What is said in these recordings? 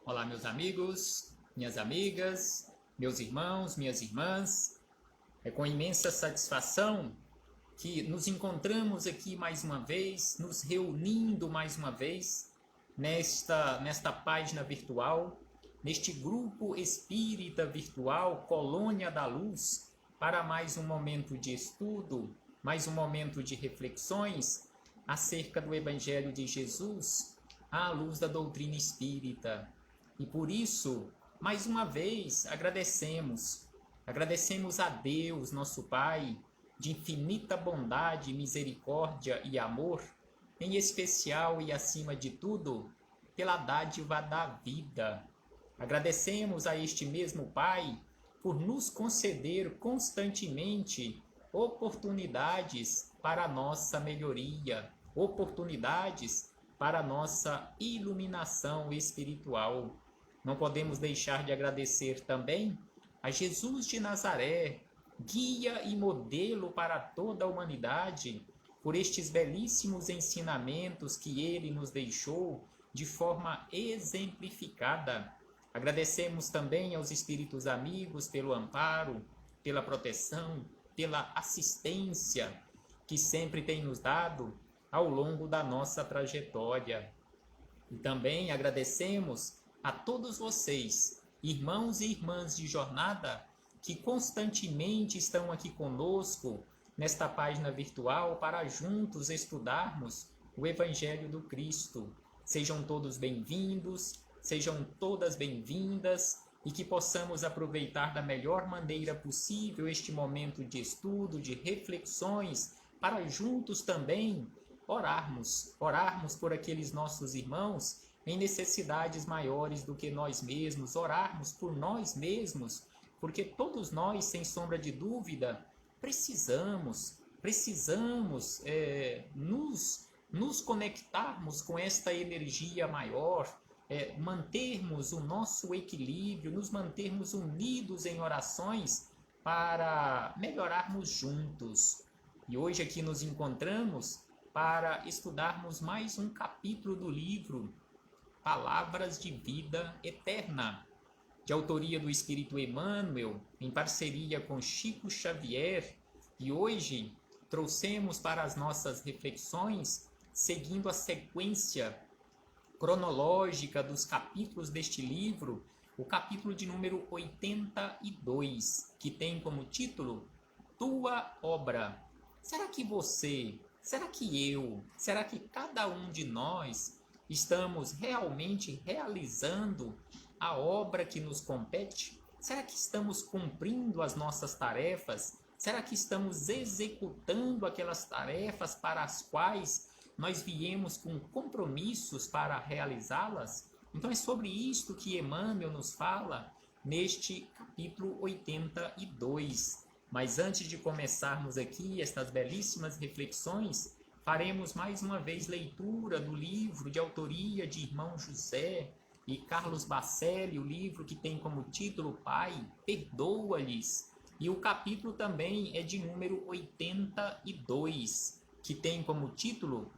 Olá, meus amigos, minhas amigas, meus irmãos, minhas irmãs. É com imensa satisfação que nos encontramos aqui mais uma vez, nos reunindo mais uma vez nesta página virtual, neste grupo espírita virtual Colônia da Luz, para mais um momento de estudo, mais um momento de reflexões acerca do Evangelho de Jesus à luz da doutrina espírita. E por isso, mais uma vez, agradecemos a Deus, nosso Pai, de infinita bondade, misericórdia e amor, em especial e acima de tudo, pela dádiva da vida. Agradecemos a este mesmo Pai por nos conceder constantemente oportunidades para a nossa melhoria, oportunidades para a nossa iluminação espiritual. Não podemos deixar de agradecer também a Jesus de Nazaré, guia e modelo para toda a humanidade, por estes belíssimos ensinamentos que ele nos deixou de forma exemplificada. Agradecemos também aos espíritos amigos pelo amparo, pela proteção, pela assistência que sempre tem nos dado ao longo da nossa trajetória. E também agradecemos a todos vocês, irmãos e irmãs de jornada, que constantemente estão aqui conosco nesta página virtual para juntos estudarmos o Evangelho do Cristo. Sejam todos bem-vindos, sejam todas bem-vindas e que possamos aproveitar da melhor maneira possível este momento de estudo, de reflexões, para juntos também orarmos por aqueles nossos irmãos em necessidades maiores do que nós mesmos, orarmos por nós mesmos, porque todos nós, sem sombra de dúvida, precisamos nos conectarmos com esta energia maior, mantermos o nosso equilíbrio, nos mantermos unidos em orações para melhorarmos juntos. E hoje aqui nos encontramos para estudarmos mais um capítulo do livro Palavras de Vida Eterna, de autoria do Espírito Emmanuel, em parceria com Chico Xavier, e hoje trouxemos para as nossas reflexões, seguindo a sequência cronológica dos capítulos deste livro, o capítulo de número 82, que tem como título Tua Obra. Será que você, será que eu, será que cada um de nós estamos realmente realizando a obra que nos compete? Será que estamos cumprindo as nossas tarefas? Será que estamos executando aquelas tarefas para as quais nós viemos com compromissos para realizá-las? Então é sobre isto que Emmanuel nos fala neste capítulo 82. Mas antes de começarmos aqui estas belíssimas reflexões, faremos mais uma vez leitura do livro de autoria de Irmão José e Carlos Bacelli, o livro que tem como título Pai, Perdoa-lhes. E o capítulo também é de número 82, que tem como título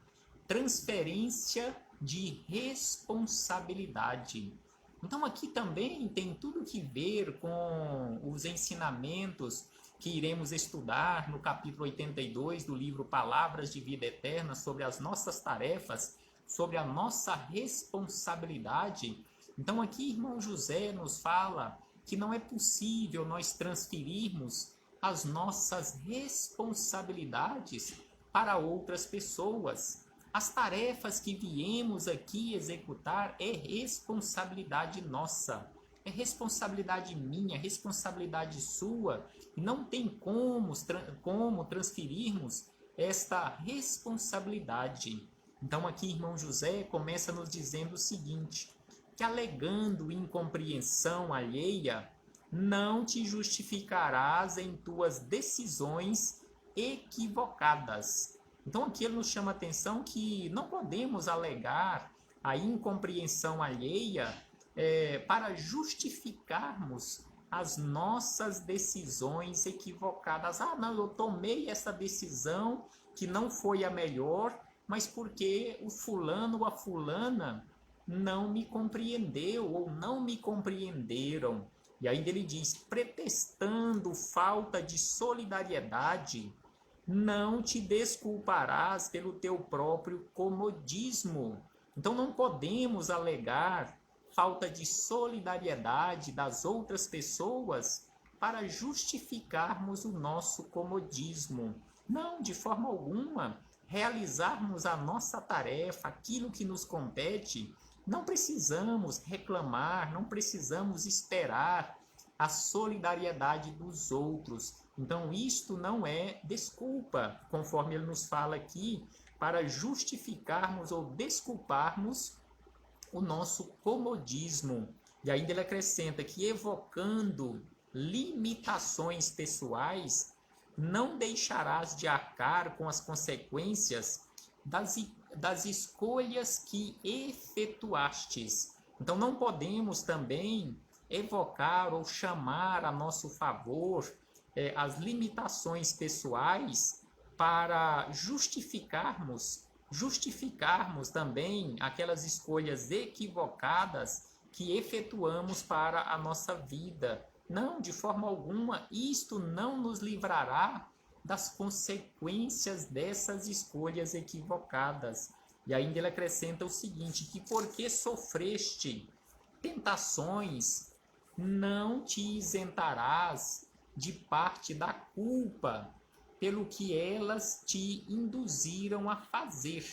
Transferência de Responsabilidade. Então aqui também tem tudo que ver com os ensinamentos que iremos estudar no capítulo 82 do livro Palavras de Vida Eterna, sobre as nossas tarefas, sobre a nossa responsabilidade. Então aqui Irmão José nos fala que não é possível nós transferirmos as nossas responsabilidades para outras pessoas. As tarefas que viemos aqui executar é responsabilidade nossa. É responsabilidade minha, responsabilidade sua. Não tem como transferirmos esta responsabilidade. Então aqui Irmão José começa nos dizendo o seguinte, que alegando incompreensão alheia, não te justificarás em tuas decisões equivocadas. Então aqui ele nos chama a atenção que não podemos alegar a incompreensão alheia para justificarmos as nossas decisões equivocadas. Ah, não, eu tomei essa decisão que não foi a melhor, mas porque o fulano ou a fulana não me compreendeu ou não me compreenderam. E ainda ele diz, pretextando falta de solidariedade, não te desculparás pelo teu próprio comodismo. Então não podemos alegar falta de solidariedade das outras pessoas para justificarmos o nosso comodismo. Não, de forma alguma. Realizarmos a nossa tarefa, aquilo que nos compete, não precisamos reclamar, não precisamos esperar a solidariedade dos outros. Então, isto não é desculpa, conforme ele nos fala aqui, para justificarmos ou desculparmos o nosso comodismo. E ainda ele acrescenta que, evocando limitações pessoais, não deixarás de arcar com as consequências das escolhas que efetuastes. Então não podemos também evocar ou chamar a nosso favor as limitações pessoais para justificarmos também aquelas escolhas equivocadas que efetuamos para a nossa vida. Não, de forma alguma, isto não nos livrará das consequências dessas escolhas equivocadas. E ainda ele acrescenta o seguinte, que porque sofreste tentações, não te isentarás de parte da culpa pelo que elas te induziram a fazer.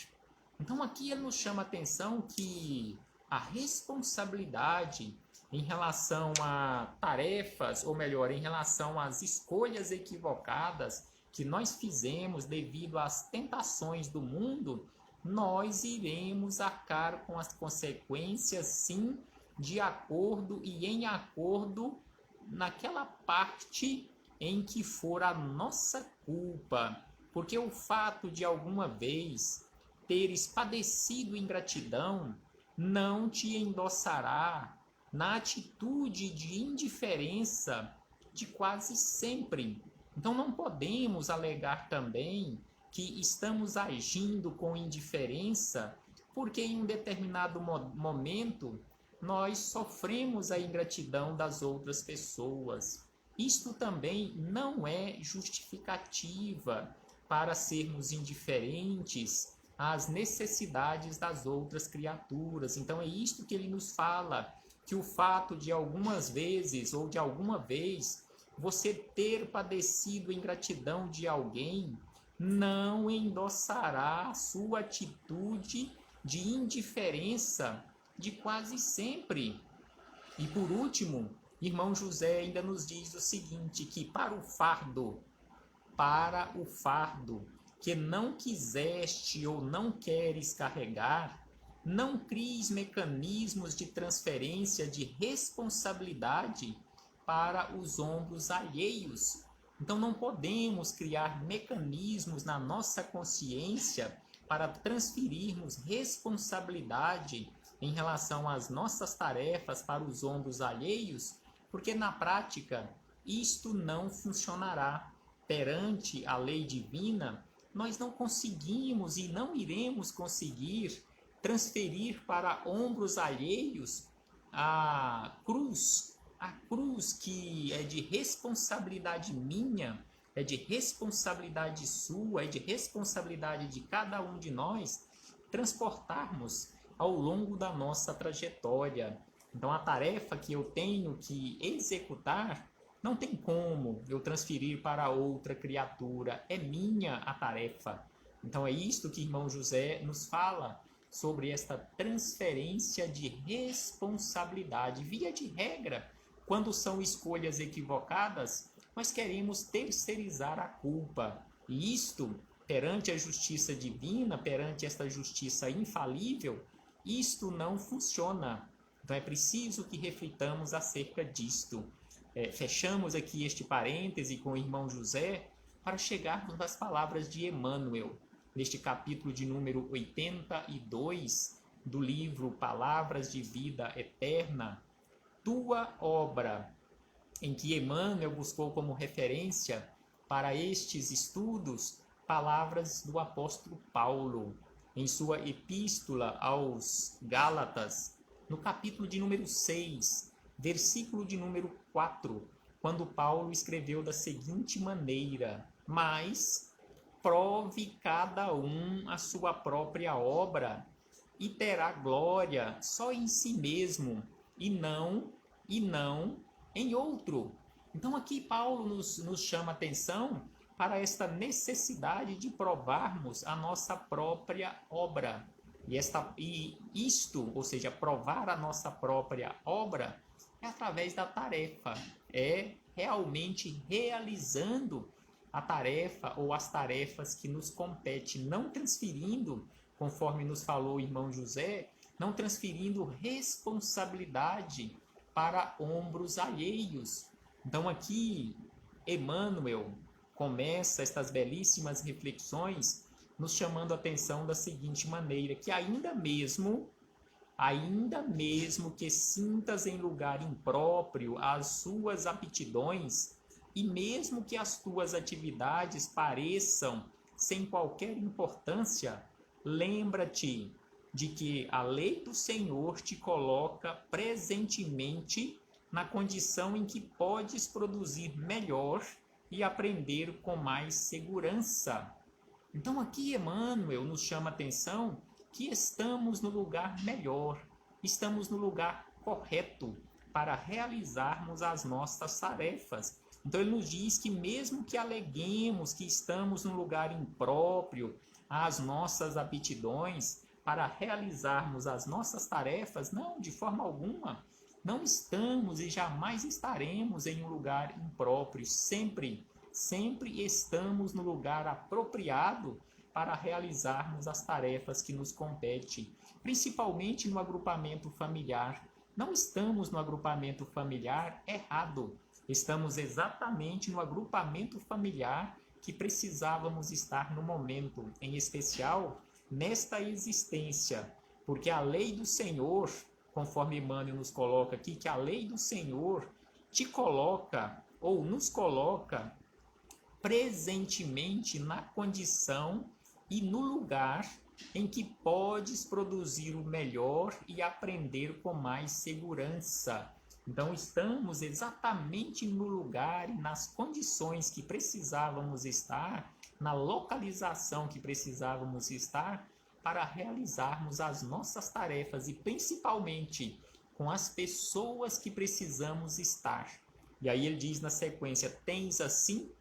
Então aqui ele nos chama a atenção que a responsabilidade em relação a tarefas, ou melhor, em relação às escolhas equivocadas que nós fizemos devido às tentações do mundo, nós iremos arcar com as consequências, sim, de acordo e em acordo naquela parte em que for a nossa culpa. Porque o fato de alguma vez teres padecido ingratidão não te endossará na atitude de indiferença de quase sempre. Então não podemos alegar também que estamos agindo com indiferença porque em um determinado momento nós sofremos a ingratidão das outras pessoas. Isto também não é justificativa para sermos indiferentes às necessidades das outras criaturas. Então é isto que ele nos fala, que o fato de algumas vezes ou de alguma vez você ter padecido ingratidão de alguém não endossará a sua atitude de indiferença de quase sempre. E por último, irmão José ainda nos diz o seguinte, que para o fardo que não quiseste ou não queres carregar, não cries mecanismos de transferência de responsabilidade para os ombros alheios. Então não podemos criar mecanismos na nossa consciência para transferirmos responsabilidade em relação às nossas tarefas para os ombros alheios, porque na prática isto não funcionará. Perante a lei divina, nós não conseguimos e não iremos conseguir transferir para ombros alheios a cruz que é de responsabilidade minha, é de responsabilidade sua, é de responsabilidade de cada um de nós, transportarmos ao longo da nossa trajetória. Então a tarefa que eu tenho que executar, não tem como eu transferir para outra criatura, é minha a tarefa. Então é isto que irmão José nos fala sobre esta transferência de responsabilidade. Via de regra, quando são escolhas equivocadas, nós queremos terceirizar a culpa. E isto, perante a justiça divina, perante esta justiça infalível, isto não funciona. Então é preciso que reflitamos acerca disto. Fechamos aqui este parêntese com o irmão José para chegarmos às palavras de Emmanuel, neste capítulo de número 82 do livro Palavras de Vida Eterna, Tua Obra, em que Emmanuel buscou como referência para estes estudos palavras do apóstolo Paulo, em sua epístola aos Gálatas, no capítulo de número 6, versículo de número 4, quando Paulo escreveu da seguinte maneira: mas prove cada um a sua própria obra, e terá glória só em si mesmo, e não em outro. Então aqui Paulo nos chama atenção para esta necessidade de provarmos a nossa própria obra. E isto, ou seja, provar a nossa própria obra, é através da tarefa, é realmente realizando a tarefa ou as tarefas que nos compete, não transferindo, conforme nos falou o irmão José, não transferindo responsabilidade para ombros alheios. Então aqui Emmanuel começa estas belíssimas reflexões nos chamando a atenção da seguinte maneira, que ainda mesmo que sintas em lugar impróprio as suas aptidões, e mesmo que as tuas atividades pareçam sem qualquer importância, lembra-te de que a lei do Senhor te coloca presentemente na condição em que podes produzir melhor e aprender com mais segurança. Então aqui Emmanuel nos chama a atenção que estamos no lugar melhor, estamos no lugar correto para realizarmos as nossas tarefas. Então ele nos diz que mesmo que aleguemos que estamos no lugar impróprio às nossas aptidões para realizarmos as nossas tarefas, não, de forma alguma, não estamos e jamais estaremos em um lugar impróprio, sempre estamos no lugar apropriado para realizarmos as tarefas que nos competem, principalmente no agrupamento familiar. Não estamos no agrupamento familiar errado, estamos exatamente no agrupamento familiar que precisávamos estar no momento, em especial nesta existência, porque a lei do Senhor, conforme Emmanuel nos coloca aqui, que a lei do Senhor te coloca ou nos coloca presentemente na condição e no lugar em que podes produzir o melhor e aprender com mais segurança. Então estamos exatamente no lugar e nas condições que precisávamos estar, na localização que precisávamos estar para realizarmos as nossas tarefas e principalmente com as pessoas que precisamos estar. E aí ele diz na sequência: tens assim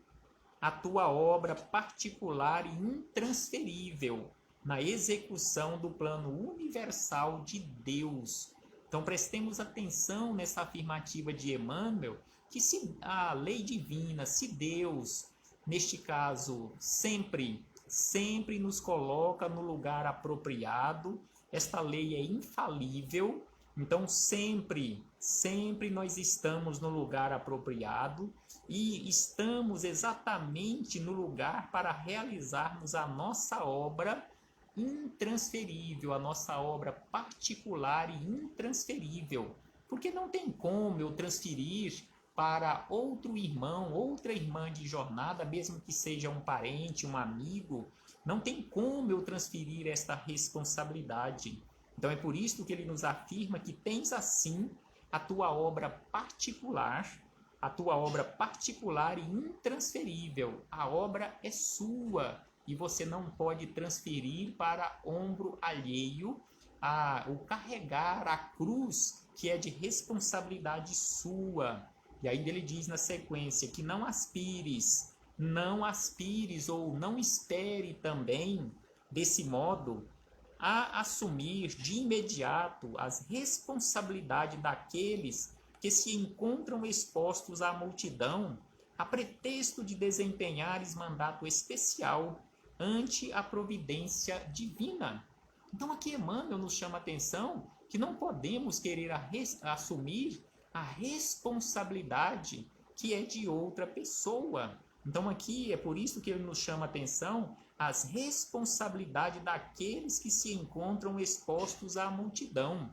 a tua obra particular e intransferível na execução do plano universal de Deus. Então prestemos atenção nessa afirmativa de Emmanuel, que se a lei divina, se Deus, neste caso, sempre nos coloca no lugar apropriado, esta lei é infalível, então sempre nós estamos no lugar apropriado e estamos exatamente no lugar para realizarmos a nossa obra intransferível, a nossa obra particular e intransferível. Porque não tem como eu transferir para outro irmão, outra irmã de jornada, mesmo que seja um parente, um amigo, não tem como eu transferir esta responsabilidade. Então é por isso que ele nos afirma que tens assim a tua obra particular e intransferível. A obra é sua e você não pode transferir para ombro alheio o carregar a cruz que é de responsabilidade sua. E aí ele diz na sequência que não aspires ou não espere também desse modo a assumir de imediato as responsabilidades daqueles que se encontram expostos à multidão a pretexto de desempenhares mandato especial ante a providência divina. Então aqui Emmanuel nos chama a atenção que não podemos querer assumir a responsabilidade que é de outra pessoa. Então aqui é por isso que ele nos chama a atenção as responsabilidades daqueles que se encontram expostos à multidão.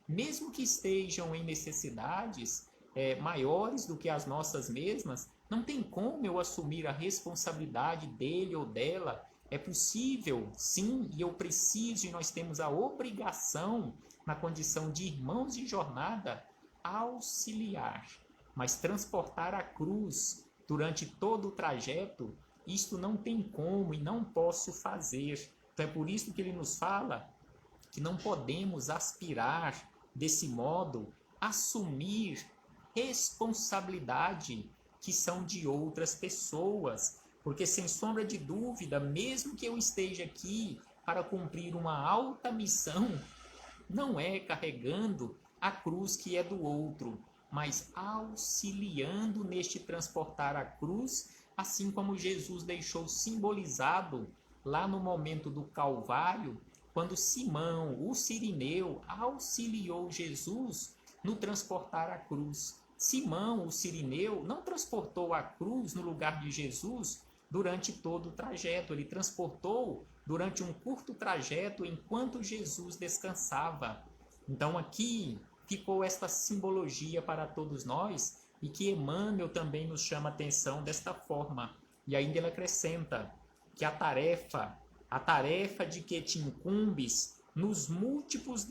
Mesmo que estejam em necessidades maiores do que as nossas mesmas, não tem como eu assumir a responsabilidade dele ou dela. É possível, sim, e eu preciso, e nós temos a obrigação na condição de irmãos de jornada, auxiliar. Mas transportar a cruz durante todo o trajeto, isto não tem como e não posso fazer. Então é por isso que ele nos fala que não podemos aspirar desse modo, assumir responsabilidade que são de outras pessoas. Porque sem sombra de dúvida, mesmo que eu esteja aqui para cumprir uma alta missão, não é carregando a cruz que é do outro, mas auxiliando neste transportar a cruz, assim como Jesus deixou simbolizado lá no momento do Calvário, quando Simão, o sirineu, auxiliou Jesus no transportar a cruz. Simão, o sirineu, não transportou a cruz no lugar de Jesus durante todo o trajeto, ele transportou durante um curto trajeto enquanto Jesus descansava. Então aqui ficou esta simbologia para todos nós e que Emmanuel também nos chama a atenção desta forma. E ainda ele acrescenta que a tarefa de que te incumbes nos múltiplos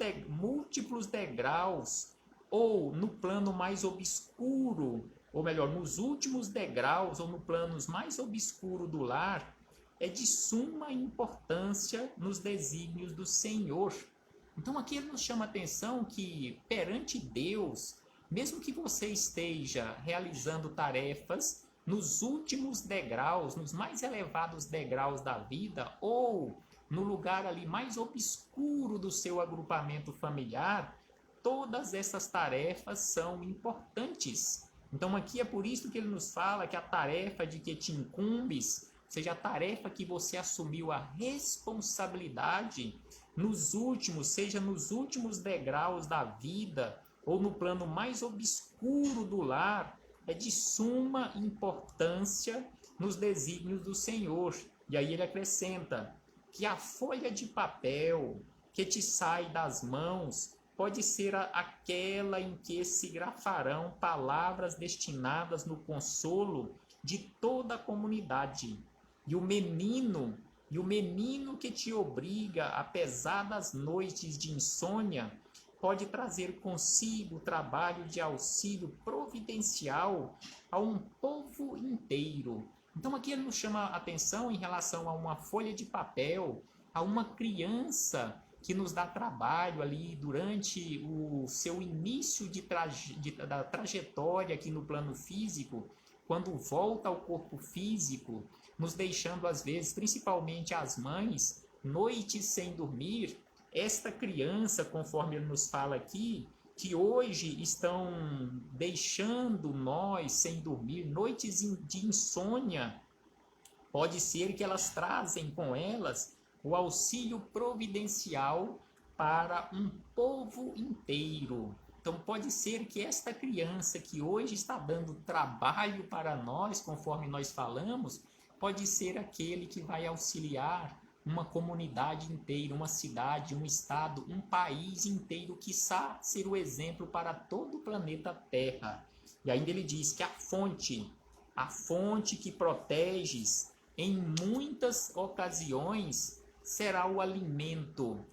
degraus ou no plano mais obscuro, ou melhor, nos últimos degraus ou no plano mais obscuro do lar, é de suma importância nos desígnios do Senhor. Então aqui ele nos chama a atenção que perante Deus, mesmo que você esteja realizando tarefas nos últimos degraus, nos mais elevados degraus da vida, ou no lugar ali mais obscuro do seu agrupamento familiar, todas essas tarefas são importantes. Então aqui é por isso que ele nos fala que a tarefa de que te incumbes, ou seja, a tarefa que você assumiu a responsabilidade nos últimos, seja nos últimos degraus da vida ou no plano mais obscuro do lar, é de suma importância nos desígnios do Senhor. E aí ele acrescenta que a folha de papel que te sai das mãos pode ser aquela em que se grafarão palavras destinadas no consolo de toda a comunidade. E o menino que te obriga a pesadas noites de insônia pode trazer consigo o trabalho de auxílio providencial a um povo inteiro. Então aqui ele nos chama a atenção em relação a uma folha de papel, a uma criança que nos dá trabalho ali durante o seu início da trajetória aqui no plano físico, quando volta ao corpo físico, nos deixando às vezes, principalmente as mães, noites sem dormir. Esta criança, conforme ele nos fala aqui, que hoje estão deixando nós sem dormir, noites de insônia, pode ser que elas trazem com elas o auxílio providencial para um povo inteiro. Então pode ser que esta criança que hoje está dando trabalho para nós, conforme nós falamos, pode ser aquele que vai auxiliar uma comunidade inteira, uma cidade, um estado, um país inteiro, quiçá ser o exemplo para todo o planeta Terra. E ainda ele diz que a fonte que proteges em muitas ocasiões será o alimento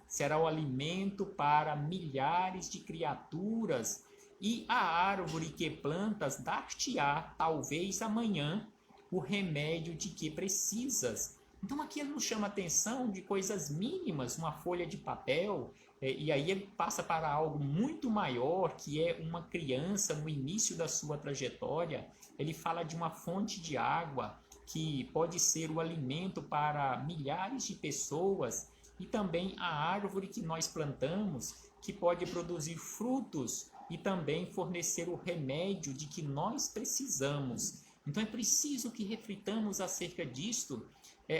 para milhares de criaturas, e a árvore que plantas dar-te-á, talvez amanhã, o remédio de que precisas. Então aqui ele nos chama a atenção de coisas mínimas, uma folha de papel, e aí ele passa para algo muito maior, que é uma criança no início da sua trajetória. Ele fala de uma fonte de água, que pode ser o alimento para milhares de pessoas, e também a árvore que nós plantamos, que pode produzir frutos e também fornecer o remédio de que nós precisamos. Então é preciso que reflitamos acerca disto,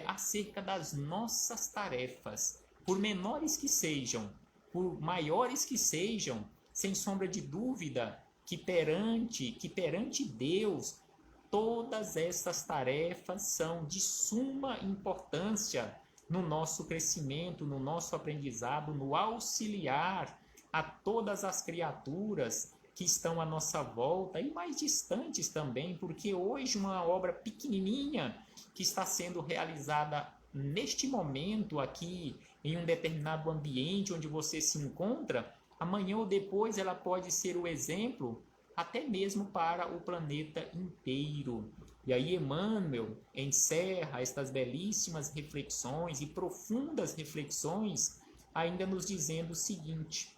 acerca das nossas tarefas, por menores que sejam, por maiores que sejam, sem sombra de dúvida que perante Deus, todas essas tarefas são de suma importância no nosso crescimento, no nosso aprendizado, no auxiliar a todas as criaturas que estão à nossa volta e mais distantes também, porque hoje uma obra pequenininha que está sendo realizada neste momento aqui em um determinado ambiente onde você se encontra, amanhã ou depois ela pode ser o exemplo até mesmo para o planeta inteiro. E aí Emmanuel encerra estas belíssimas reflexões e profundas reflexões, ainda nos dizendo o seguinte: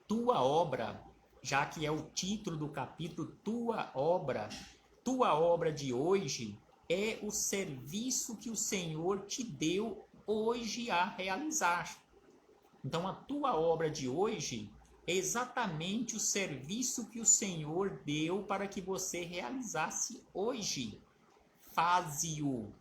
tua obra, já que é o título do capítulo, tua obra de hoje é o serviço que o Senhor te deu hoje a realizar. Então, a tua obra de hoje é exatamente o serviço que o Senhor deu para que você realizasse hoje. Faze-o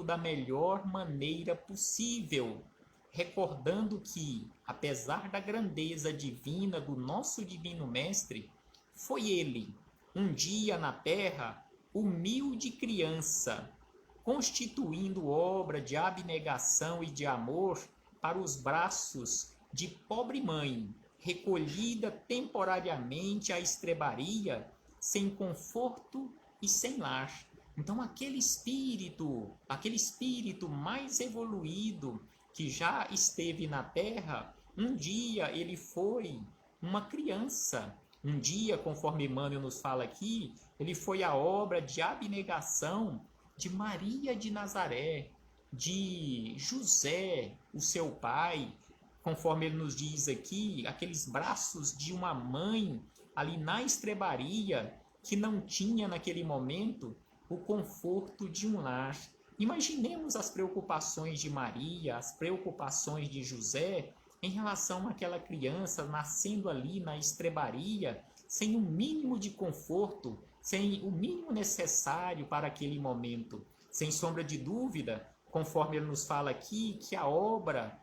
da melhor maneira possível, recordando que, apesar da grandeza divina do nosso Divino Mestre, foi ele, um dia na terra, humilde criança, constituindo obra de abnegação e de amor para os braços de pobre mãe, recolhida temporariamente à estrebaria, sem conforto e sem lar. Então aquele espírito mais evoluído que já esteve na Terra, um dia ele foi uma criança. Um dia, conforme Emmanuel nos fala aqui, ele foi a obra de abnegação de Maria de Nazaré, de José, o seu pai, conforme ele nos diz aqui, aqueles braços de uma mãe ali na estrebaria que não tinha naquele momento o conforto de um lar. Imaginemos as preocupações de Maria, as preocupações de José em relação àquela criança nascendo ali na estrebaria, sem o mínimo de conforto, sem o mínimo necessário para aquele momento. Sem sombra de dúvida, conforme ele nos fala aqui, que a obra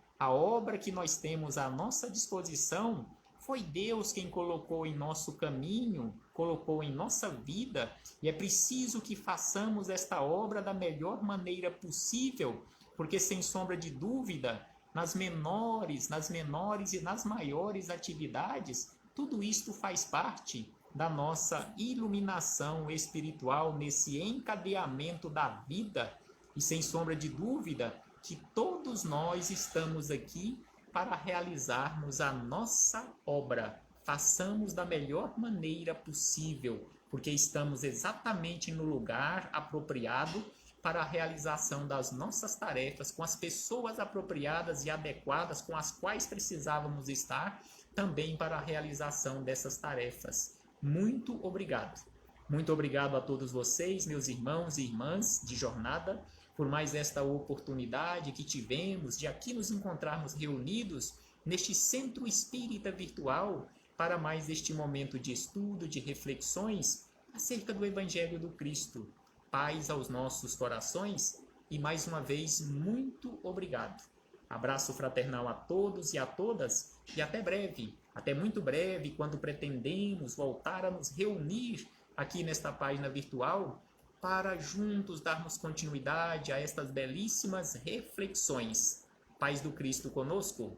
que nós temos à nossa disposição, foi Deus quem colocou em nosso caminho, colocou em nossa vida, e é preciso que façamos esta obra da melhor maneira possível, porque sem sombra de dúvida, nas menores e nas maiores atividades, tudo isto faz parte da nossa iluminação espiritual nesse encadeamento da vida. E sem sombra de dúvida que todos nós estamos aqui para realizarmos a nossa obra. Façamos da melhor maneira possível, porque estamos exatamente no lugar apropriado para a realização das nossas tarefas, com as pessoas apropriadas e adequadas com as quais precisávamos estar, também para a realização dessas tarefas. Muito obrigado. Muito obrigado a todos vocês, meus irmãos e irmãs de jornada, por mais esta oportunidade que tivemos de aqui nos encontrarmos reunidos neste centro espírita virtual para mais este momento de estudo, de reflexões acerca do Evangelho do Cristo. Paz aos nossos corações e mais uma vez muito obrigado. Abraço fraternal a todos e a todas e até breve, até muito breve, quando pretendemos voltar a nos reunir aqui nesta página virtual para juntos darmos continuidade a estas belíssimas reflexões. Paz do Cristo conosco.